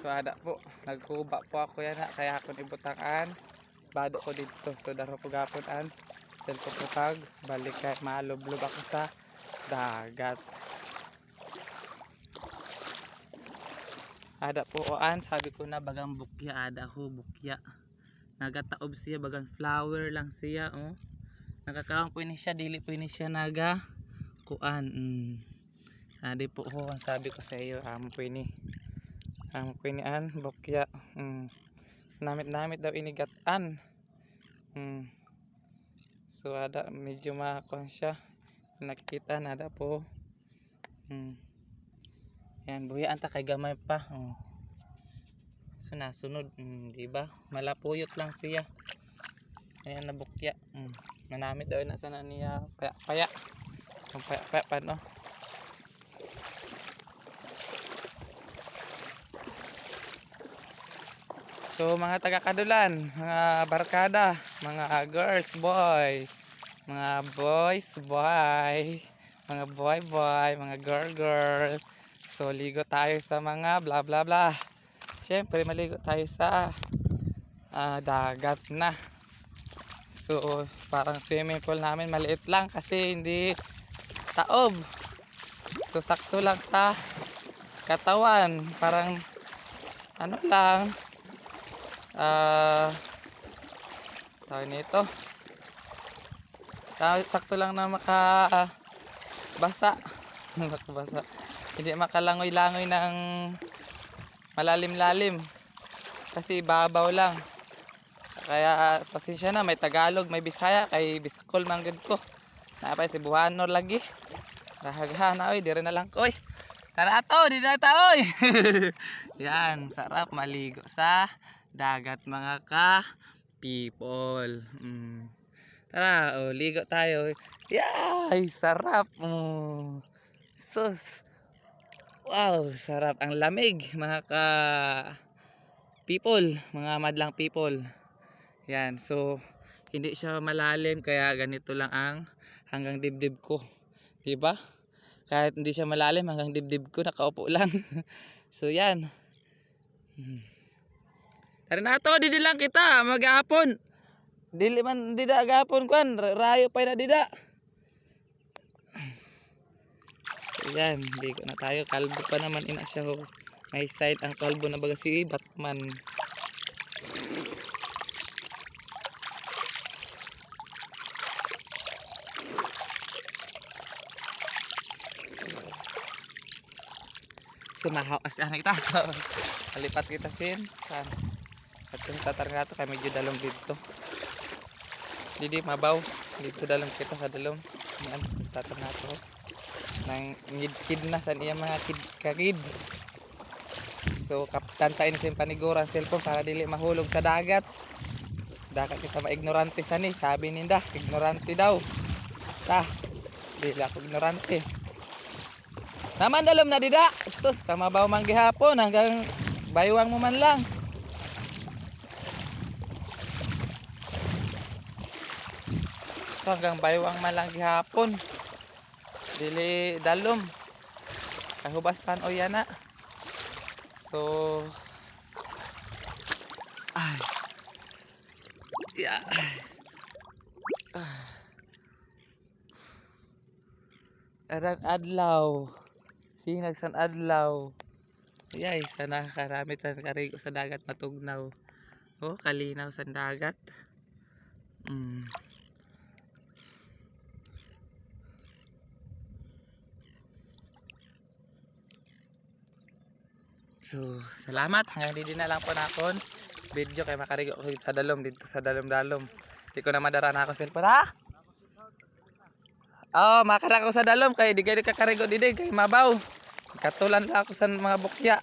So ada po, nagkuba po ako yan ha, kaya ako ibutangan. Bado ko dito, so daro po gapon an. Cellphone ko kag, balik kay malublob ako sa dagat. Ada po oan, sabi ko na bagang bukya, ada ho bukya. Nagataob siya, bagang flower lang siya, oh. Nakakaang po ini siya, dili po ini siya naga kuan. Adi po ho ang sabi ko sa iyo, amo po ini. Amo po ini an bukya. Namit-namit daw inigatan. So ada medyo makakon siya. Nakita na ada po. Yan, buyaan ta kay gamay pa. So nasunod, di ba? Malapuyot lang siya. Ayan na bukya. Manamit daw na sana niya paya-paya. Ang paya-paya pa no. So mga taga-Kadulan, mga barkada, mga girls boy, mga boys boy, mga boy boy, mga girl girl. So ligo tayo sa mga bla bla bla. Siyempre maligo tayo sa dagat na. So parang swimming pool namin maliit lang kasi hindi taob. So sakto lang sa katawan, parang ano lang, tawag nito, sakto lang na makabasa. Makabasa, hindi makalangoy-langoy ng malalim-lalim kasi babaw lang. Kaya pasensya na, may Tagalog, may Bisaya, kay Bisakol manggod ko. Napay Cebuano lagi. Rahaghan na oy, dire na lang ko oy. Tara ato, di na ta oy. Yan, sarap maligo sa dagat mga ka-people. Tara, oh, ligo tayo. Yay, sarap. Sus. Wow, sarap. Ang lamig mga ka-people, mga madlang people. Yan, so hindi siya malalim kaya ganito lang ang hanggang dibdib ko. Diba? Kahit hindi siya malalim, hanggang dibdib ko nakaupo lang. So yan. Tara na to, didi lang kita mag-aapon. Dili man dida agapon kwan, rayo pa na dida. So yan, di ko na tayo, kalbo pa naman ina siya ho. May side ang kalbo na baga si Batman. Sumahaw as ana kita. Kalipat kita sin kan. At yung tatar nga to kay medyo dalom dito. Didi mabaw dito dalom kita sa dalom. Yan tatar nga to. Nang ngid-kid na san iya mga kid. So tantain sin paniguran cellphone para dili mahulog sa dagat. Dakat kita maignorante sa ni, sabi ninda, ignorante daw. Dili ako ignorante. Naman dalom na dida. Tos kamabaw man gihapon hanggang baywang mo man lang. So hanggang baywang man lang gihapon. Dili dalom. Kahubas pan o yana. So yeah. Arang adlaw. Sinag san adlaw. Yay, sana karamit sa karigo sa dagat matugnaw. Oh, kalinaw sa dagat. So, salamat. Hanggang dito na lang po na akong video kay makarigo ko sa dalom dito sa dalom-dalom. Di ko na madara na ako cellphone ha. Oh, makara ko sa dalom kay di kay kakarigo didi kay mabaw. Katulan lang ako sa mga bukya.